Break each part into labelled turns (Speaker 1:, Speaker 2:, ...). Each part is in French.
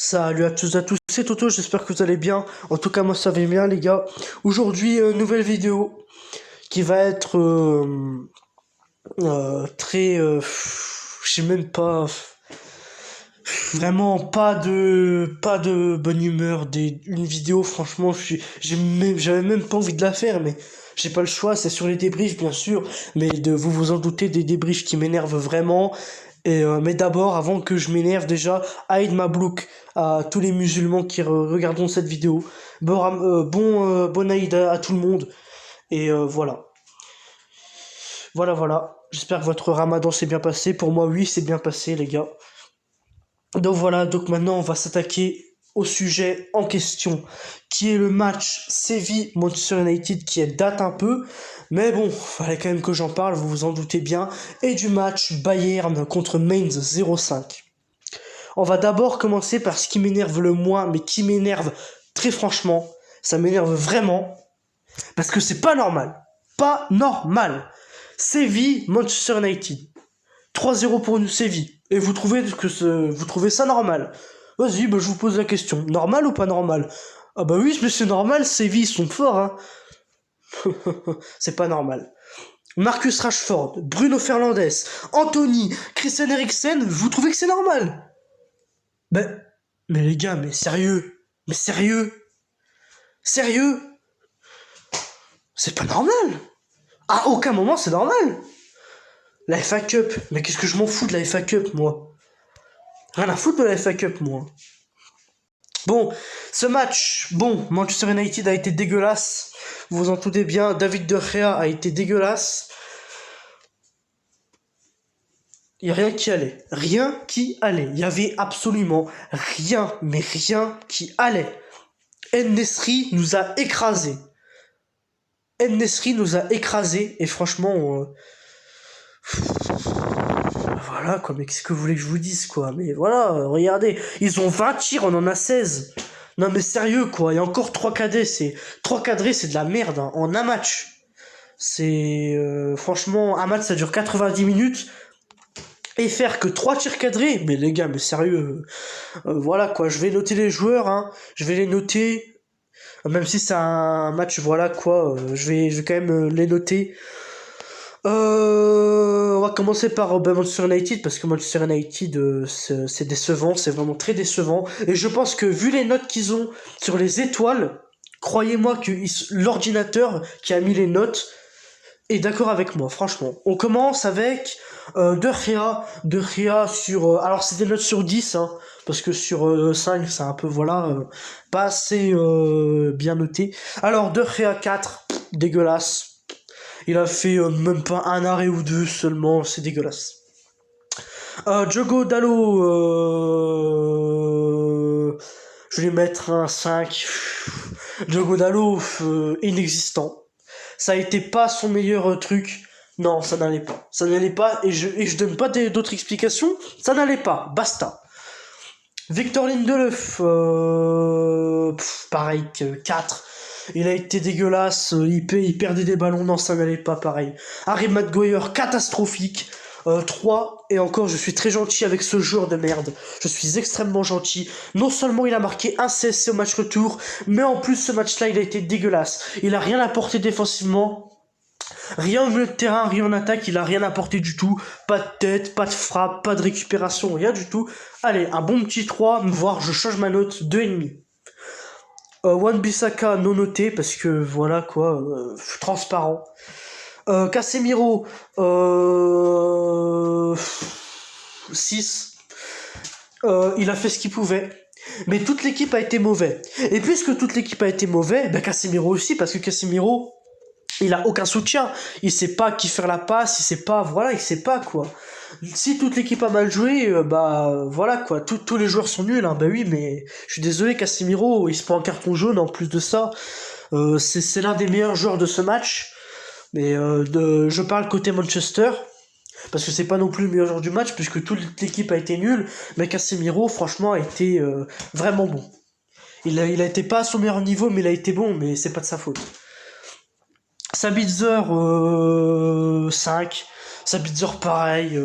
Speaker 1: Salut à tous, c'est Toto, j'espère que vous allez bien. En tout cas, moi ça va bien les gars. Aujourd'hui, nouvelle vidéo qui va être très... je sais même pas... Vraiment pas de bonne humeur. Une vidéo, franchement, j'avais même pas envie de la faire, mais j'ai pas le choix, c'est sur les débriefs bien sûr. Mais vous vous en doutez, des débriefs qui m'énervent vraiment. Mais d'abord, avant que je m'énerve déjà, Aïd Mabrouk à tous les musulmans qui regarderont cette vidéo. Bon Aïd à tout le monde. Voilà. Voilà. J'espère que votre ramadan s'est bien passé. Pour moi, oui, c'est bien passé, les gars. Donc voilà, donc maintenant, on va s'attaquer au sujet en question, qui est le match Séville-Manchester United, qui date un peu. Mais bon, fallait quand même que j'en parle, vous vous en doutez bien. Et du match Bayern contre Mainz 0-5. On va d'abord commencer par ce qui m'énerve le moins, mais qui m'énerve très franchement. Ça m'énerve vraiment. Parce que c'est pas normal. Pas normal. Séville, Manchester United. 3-0 pour nous, Séville. Et vous trouvez ça normal? Vas-y, je vous pose la question. Normal ou pas normal? Ah bah oui, mais c'est normal, Séville, ils sont forts, hein. C'est pas normal. Marcus Rashford, Bruno Fernandes, Anthony, Christian Eriksen, vous trouvez que c'est normal? Mais les gars, mais sérieux? Sérieux? C'est pas normal! À aucun moment c'est normal! La FA Cup, mais qu'est-ce que je m'en fous de la FA Cup, moi? Rien à foutre de la FA Cup, moi. Bon, ce match, Manchester United a été dégueulasse. Vous vous en doutez bien, David De Gea a été dégueulasse. Il n'y a rien qui allait. Rien qui allait. Il y avait absolument rien, mais rien qui allait. En-Nesyri nous a écrasés. En-Nesyri nous a écrasés et franchement... Voilà quoi, mais qu'est-ce que vous voulez que je vous dise quoi? Mais voilà, regardez, ils ont 20 tirs, on en a 16. Non mais sérieux quoi, il y a encore 3 cadets, 3 cadrés, c'est de la merde hein, en un match. Franchement, un match ça dure 90 minutes. Et faire que 3 tirs cadrés, mais les gars, mais sérieux, voilà quoi, je vais noter les joueurs, hein, je vais les noter, même si c'est un match, voilà quoi, je vais quand même les noter. On va commencer par Manchester United, parce que Manchester United, c'est décevant, c'est vraiment très décevant, et je pense que vu les notes qu'ils ont sur les étoiles, croyez-moi que l'ordinateur qui a mis les notes est d'accord avec moi, franchement. On commence avec De Gea sur... alors c'est des notes sur 10, hein, parce que sur 5, c'est un peu, voilà, pas assez bien noté. Alors De Gea 4, dégueulasse. Il a fait même pas un arrêt ou deux seulement, c'est dégueulasse. Diogo Dalot, je vais lui mettre un 5. Diogo Dalot, inexistant. Ça a été pas son meilleur truc. Non, ça n'allait pas. Ça n'allait pas, et je donne pas d'autres explications. Ça n'allait pas, basta. Victor Lindelöf, pareil que 4. Il a été dégueulasse, il perdait des ballons, non ça n'allait pas pareil. Harry Maguire, catastrophique. 3, et encore je suis très gentil avec ce joueur de merde. Je suis extrêmement gentil. Non seulement il a marqué un CSC au match retour, mais en plus ce match-là il a été dégueulasse. Il a rien apporté défensivement. Rien au milieu de terrain, rien en attaque, il a rien apporté du tout. Pas de tête, pas de frappe, pas de récupération, rien du tout. Allez, un bon petit 3, voire je change ma note, 2,5. Wan-Bissaka non noté, parce que voilà quoi, transparent. Casemiro, 6. Il a fait ce qu'il pouvait. Mais toute l'équipe a été mauvaise. Et puisque toute l'équipe a été mauvaise, Casemiro aussi, parce que Casemiro, il a aucun soutien. Il sait pas qui faire la passe, il sait pas, voilà, il sait pas quoi. Si toute l'équipe a mal joué, voilà quoi, tous les joueurs sont nuls, hein, oui, mais je suis désolé, Casemiro, il se prend un carton jaune en plus de ça. C'est l'un des meilleurs joueurs de ce match. Mais je parle côté Manchester, parce que c'est pas non plus le meilleur joueur du match, puisque toute l'équipe a été nulle, mais Casemiro, franchement, a été vraiment bon. Il a été pas à son meilleur niveau, mais il a été bon, mais c'est pas de sa faute. Sabitzer, 5. Sabitzer, pareil.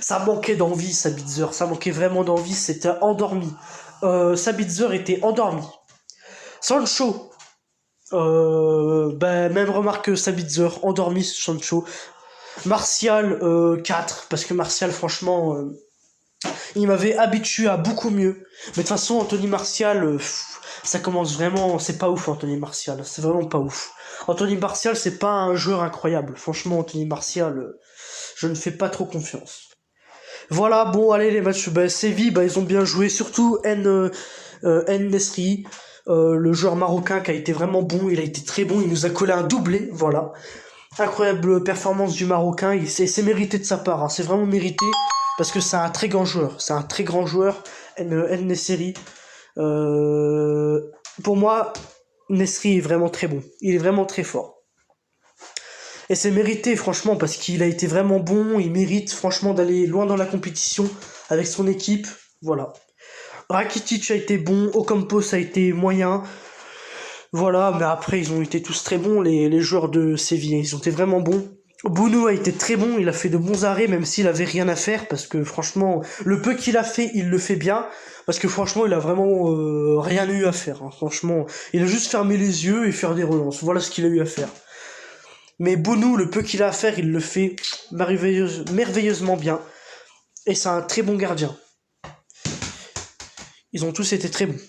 Speaker 1: Ça manquait d'envie, Sabitzer. Ça manquait vraiment d'envie. C'était endormi. Sabitzer était endormi. Sancho, même remarque que Sabitzer, endormi Sancho. Martial, 4, parce que Martial, franchement, il m'avait habitué à beaucoup mieux. Mais de toute façon, Anthony Martial, ça commence vraiment, c'est pas ouf Anthony Martial, c'est vraiment pas ouf. Anthony Martial, c'est pas un joueur incroyable. Franchement, Anthony Martial, je ne fais pas trop confiance. Voilà, bon, allez, les matchs, Séville, ils ont bien joué, surtout N Nesri, le joueur marocain qui a été vraiment bon, il a été très bon, il nous a collé un doublé, voilà. Incroyable performance du Marocain, c'est mérité de sa part, hein, c'est vraiment mérité, parce que c'est un très grand joueur, N Nesri. Pour moi, Nesri est vraiment très bon, il est vraiment très fort. Et c'est mérité, franchement, parce qu'il a été vraiment bon, il mérite, franchement, d'aller loin dans la compétition avec son équipe, voilà. Rakitic a été bon, Ocampos a été moyen, voilà, mais après, ils ont été tous très bons, les joueurs de Séville, ils ont été vraiment bons. Bounou a été très bon, il a fait de bons arrêts, même s'il avait rien à faire, parce que franchement, le peu qu'il a fait, il le fait bien, parce que franchement, il a vraiment rien eu à faire, hein. Franchement, il a juste fermé les yeux et faire des relances, voilà ce qu'il a eu à faire. Mais Bounou, le peu qu'il a à faire, il le fait merveilleusement bien, et c'est un très bon gardien. Ils ont tous été très bons.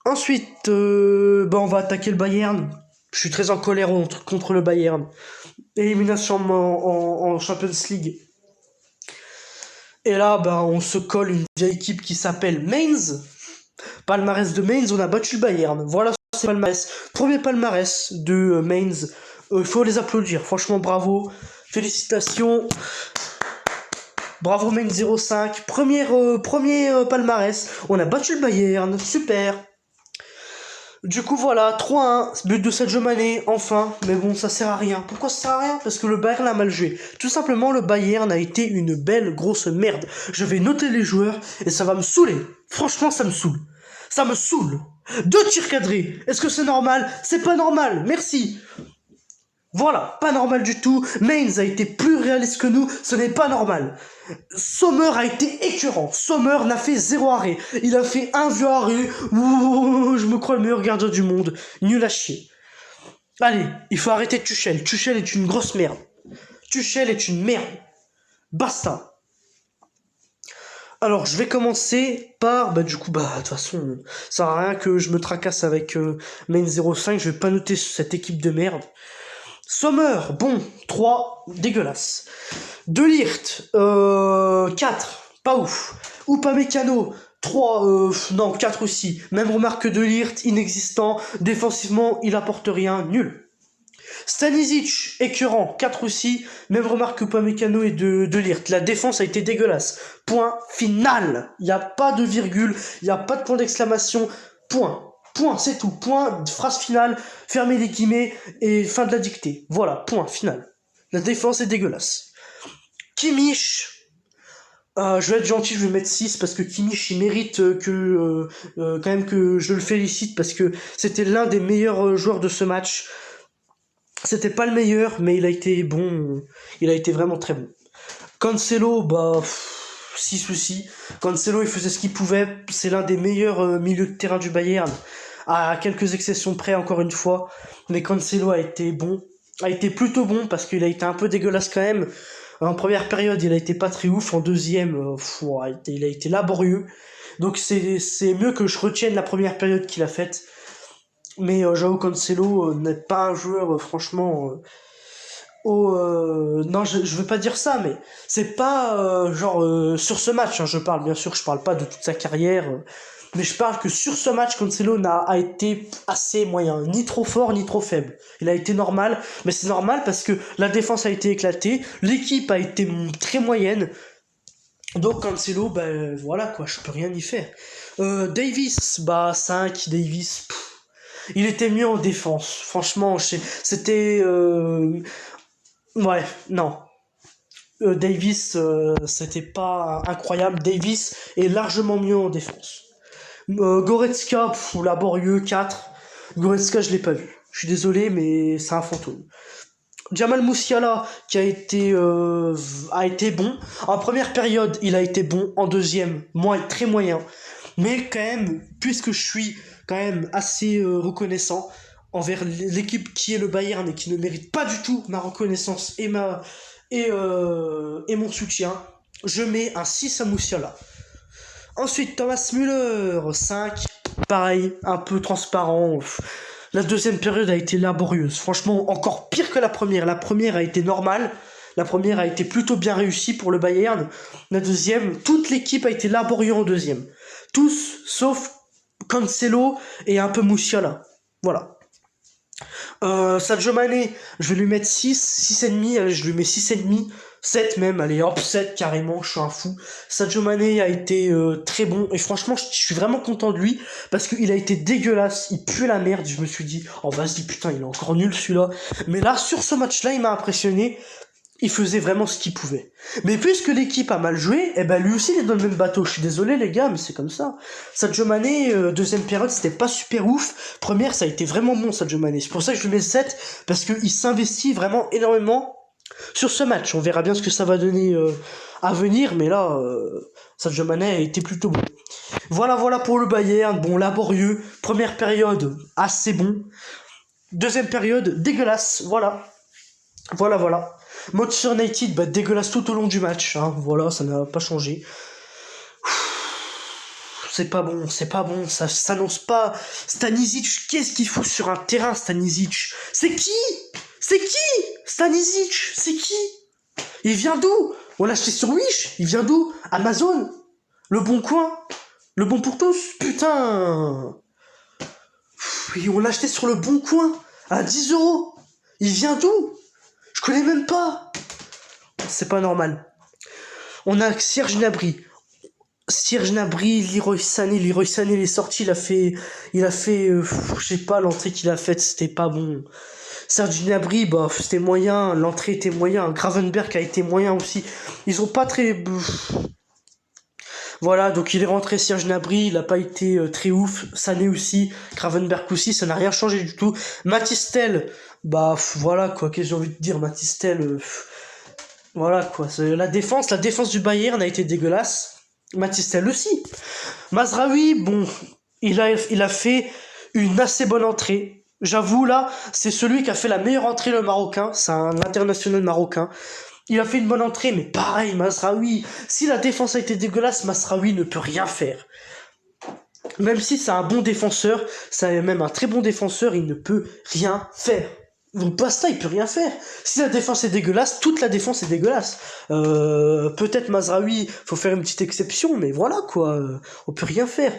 Speaker 1: Ensuite, on va attaquer le Bayern. Je suis très en colère contre le Bayern. Élimination en Champions League. Et là, on se colle une vieille équipe qui s'appelle Mainz. Palmarès de Mainz, on a battu le Bayern. Voilà, c'est le palmarès. Premier palmarès de Mainz. Il faut les applaudir. Franchement, bravo. Félicitations. Bravo Mainz 05. Premier palmarès. On a battu le Bayern. Super. Du coup, voilà, 3-1, but de Sadio Mané, enfin, mais bon, ça sert à rien. Pourquoi ça sert à rien? Parce que le Bayern a mal joué. Tout simplement, le Bayern a été une belle grosse merde. Je vais noter les joueurs et ça va me saouler. Franchement, ça me saoule. Ça me saoule. 2 tirs cadrés. Est-ce que c'est normal? C'est pas normal, merci. Voilà, pas normal du tout. Mainz a été plus réaliste que nous, ce n'est pas normal. Sommer a été écœurant. Sommer n'a fait 0 arrêt. Il a fait un vieux arrêt. Ouh, je me crois le meilleur gardien du monde. Nul à chier. Allez, il faut arrêter Tuchel. Tuchel est une grosse merde. Tuchel est une merde. Basta. Alors, je vais commencer par... de toute façon, ça sert à rien que je me tracasse avec Mainz 05. Je vais pas noter cette équipe de merde. Sommer, bon, 3, dégueulasse. De Ligt, 4, pas ouf. Upamecano, 3, non, 4 aussi. Même remarque que De Ligt, inexistant. Défensivement, il apporte rien, nul. Stanisic, écœurant, 4 aussi. Même remarque que Upamecano et de Ligt. La défense a été dégueulasse. Point final. Il n'y a pas de virgule, il n'y a pas de point d'exclamation. Point. Point, c'est tout. Point, phrase finale, fermez les guillemets et fin de la dictée. Voilà, point final. La défense est dégueulasse. Kimmich, je vais être gentil, je vais mettre 6 parce que Kimmich, il mérite quand même que je le félicite parce que c'était l'un des meilleurs joueurs de ce match. C'était pas le meilleur, mais il a été bon. Il a été vraiment très bon. Cancelo, 6 aussi. Cancelo, il faisait ce qu'il pouvait. C'est l'un des meilleurs milieux de terrain du Bayern. À quelques exceptions près, encore une fois. Mais Cancelo a été bon. A été plutôt bon parce qu'il a été un peu dégueulasse quand même. En première période, il a été pas très ouf. En deuxième, il a été laborieux. Donc c'est mieux que je retienne la première période qu'il a faite. Mais Joao Cancelo n'est pas un joueur, franchement... non, je veux pas dire ça, mais c'est pas sur ce match, hein, je parle, bien sûr, je parle pas de toute sa carrière, mais je parle que sur ce match, Cancelo a été assez moyen, ni trop fort, ni trop faible. Il a été normal, mais c'est normal parce que la défense a été éclatée, l'équipe a été très moyenne, donc Cancelo, voilà quoi, je peux rien y faire. Davis, 5, Davis, il était mieux en défense, franchement, c'était... Ouais, non. Davis, c'était pas incroyable. Davis est largement mieux en défense. Goretzka, laborieux, 4. Goretzka, je l'ai pas vu. Je suis désolé, mais c'est un fantôme. Jamal Musiala, qui a été bon. En première période, il a été bon. En deuxième, très moyen. Mais quand même, puisque je suis quand même assez reconnaissant envers l'équipe qui est le Bayern et qui ne mérite pas du tout ma reconnaissance et mon soutien, je mets un 6 à Musiala. Ensuite, Thomas Müller, 5. Pareil, un peu transparent. La deuxième période a été laborieuse. Franchement, encore pire que la première. La première a été normale. La première a été plutôt bien réussie pour le Bayern. La deuxième, toute l'équipe a été laborieuse en deuxième. Tous, sauf Cancelo et un peu Musiala. Voilà. Sadio Mané, je vais lui mettre 6,5, allez, je lui mets 6,5, 7 même, allez hop, 7 carrément, je suis un fou. Sadio Mané a été très bon, et franchement, je suis vraiment content de lui, parce qu'il a été dégueulasse, il pue la merde, je me suis dit, oh vas-y, putain, il est encore nul celui-là. Mais là, sur ce match-là, il m'a impressionné, il faisait vraiment ce qu'il pouvait. Mais puisque l'équipe a mal joué, eh ben lui aussi il est dans le même bateau. Je suis désolé les gars, mais c'est comme ça. Sadio Mané, deuxième période, c'était pas super ouf. Première, ça a été vraiment bon Sadio Mané. C'est pour ça que je lui mets 7, parce qu'il s'investit vraiment énormément sur ce match. On verra bien ce que ça va donner à venir, mais là, Sadio Mané a été plutôt bon. Voilà pour le Bayern. Bon, laborieux. Première période, assez bon. Deuxième période, dégueulasse. Voilà. Manchester United, bah, dégueulasse tout au long du match, hein. Voilà, ça n'a pas changé. C'est pas bon, ça s'annonce pas. Stanisic, qu'est-ce qu'il fout sur un terrain, Stanisic? C'est qui Stanisic, c'est qui? Il vient d'où? On l'a acheté sur Wish, il vient d'où? Amazon? Le Bon Coin? Le Bon pour tous? Putain. On l'a acheté sur le Bon Coin, à 10 €. Il vient d'où? Je connais même pas. C'est pas normal. On a Serge Gnabry, Leroy Sané, il est sorti, il a fait, je sais pas, l'entrée qu'il a faite, c'était pas bon. Serge Gnabry, bah, c'était moyen, l'entrée était moyen, Gravenberch a été moyen aussi. Ils ont pas très, voilà, donc il est rentré Serge Gnabry, il a pas été très ouf, Sané aussi, Gravenberch aussi, ça n'a rien changé du tout. Mathys Tel, bah, voilà, quoi, qu'est-ce que j'ai envie de dire, Mathys Tel, voilà, quoi, la défense du Bayern a été dégueulasse. Mathys Tel aussi. Mazraoui, bon, il a fait une assez bonne entrée. J'avoue, là, c'est celui qui a fait la meilleure entrée, le Marocain. C'est un international marocain. Il a fait une bonne entrée, mais pareil, Mazraoui. Si la défense a été dégueulasse, Mazraoui ne peut rien faire. Même si c'est un bon défenseur, c'est même un très bon défenseur, il ne peut rien faire. Donc Basta, il peut rien faire. Si la défense est dégueulasse, toute la défense est dégueulasse. Peut-être Mazraoui, faut faire une petite exception, mais voilà quoi, on peut rien faire.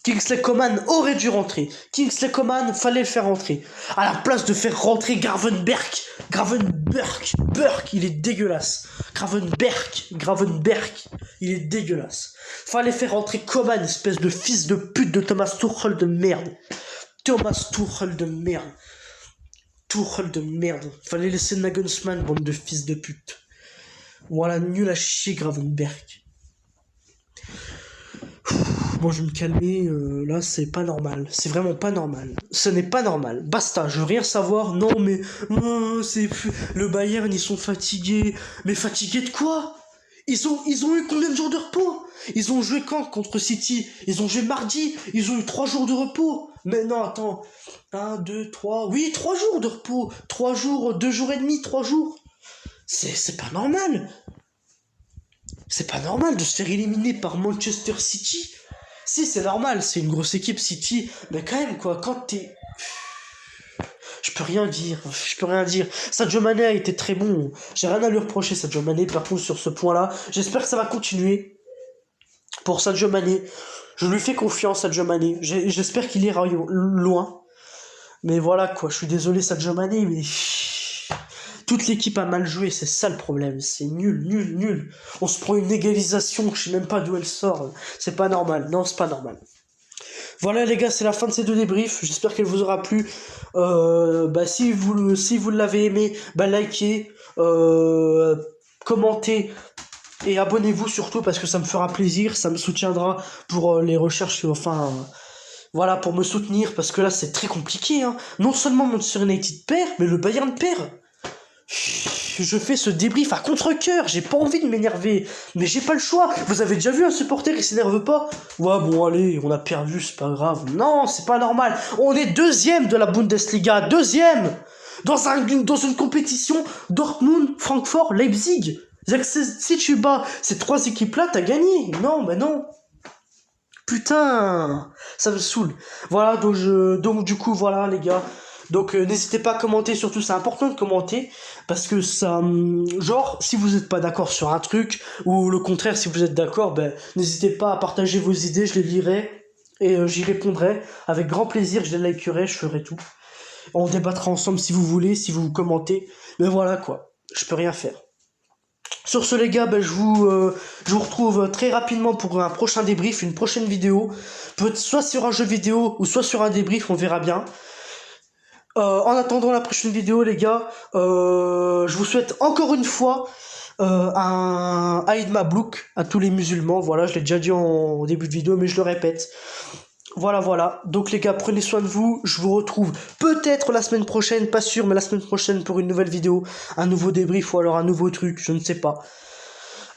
Speaker 1: Kingsley Coman aurait dû rentrer. Kingsley Coman, fallait le faire rentrer. À la place de faire rentrer Gravenberch, il est dégueulasse. Gravenberch, il est dégueulasse. Fallait faire rentrer Coman, espèce de fils de pute de Thomas Tuchel de merde. Tuchel de merde. Fallait laisser Nagelsmann, bande de fils de pute. Voilà, nul à chier Gravenberch. Bon, je vais me calmer, là, c'est pas normal. C'est vraiment pas normal. Ce n'est pas normal. Basta, je veux rien savoir. Non, mais... le Bayern, ils sont fatigués. Mais fatigués de quoi? Ils ont eu combien de jours de repos? Ils ont joué quand contre City? Ils ont joué mardi. Ils ont eu 3 jours de repos. Mais non, attends. 1, 2, 3... Oui, 3 jours de repos. 3 jours, 2 jours et demi, 3 jours. C'est pas normal. C'est pas normal de se faire éliminer par Manchester City. Si, c'est normal, c'est une grosse équipe, City. Mais quand même, quoi, quand t'es... Je peux rien dire. Sadio Mané a été très bon. J'ai rien à lui reprocher, Sadio Mané, par contre, sur ce point-là. J'espère que ça va continuer. Pour Sadio Mané. Je lui fais confiance, Sadio Mané. J'espère qu'il ira loin. Mais voilà, quoi, je suis désolé, Sadio Mané, mais... Toute l'équipe a mal joué, c'est ça le problème. C'est nul. On se prend une égalisation, je sais même pas d'où elle sort. C'est pas normal. Non, c'est pas normal. Voilà les gars, c'est la fin de ces 2 débriefs. J'espère qu'elle vous aura plu. Si vous l'avez aimé, likez, commentez et abonnez-vous surtout parce que ça me fera plaisir, ça me soutiendra pour les recherches, voilà, pour me soutenir parce que là c'est très compliqué, hein. Non seulement Manchester United perd, mais le Bayern perd. que je fais ce débrief à contre-cœur. J'ai pas envie de m'énerver, mais j'ai pas le choix. Vous avez déjà vu un supporter qui s'énerve pas? Ouais, bon, allez, on a perdu, c'est pas grave. Non, c'est pas normal. On est deuxième de la Bundesliga, deuxième dans une compétition Dortmund, Francfort, Leipzig. C'est-à-dire que si tu bats ces trois équipes-là, t'as gagné. Non, mais non. Putain, ça me saoule. Voilà, donc du coup, voilà les gars. Donc n'hésitez pas à commenter, surtout c'est important de commenter, parce que ça, genre, si vous n'êtes pas d'accord sur un truc, ou le contraire, si vous êtes d'accord, ben, n'hésitez pas à partager vos idées, je les lirai, et j'y répondrai, avec grand plaisir, je les likerai, je ferai tout. On débattra ensemble si vous voulez, si vous commentez, mais voilà quoi, je peux rien faire. Sur ce les gars, ben, je vous retrouve très rapidement pour un prochain débrief, une prochaine vidéo, peut-être soit sur un jeu vidéo, ou soit sur un débrief, on verra bien. En attendant la prochaine vidéo les gars, je vous souhaite encore une fois un Aïd Mablouk à tous les musulmans. Voilà, je l'ai déjà dit en début de vidéo, mais je le répète. Voilà. Donc les gars, prenez soin de vous. Je vous retrouve peut-être la semaine prochaine, pas sûr, mais la semaine prochaine pour une nouvelle vidéo, un nouveau débrief ou alors un nouveau truc, je ne sais pas.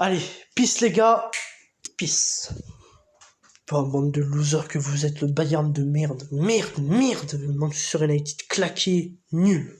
Speaker 1: Allez, peace les gars, peace. Oh, bande de losers que vous êtes, le Bayern de merde. Merde. Manchester United claqué, nul.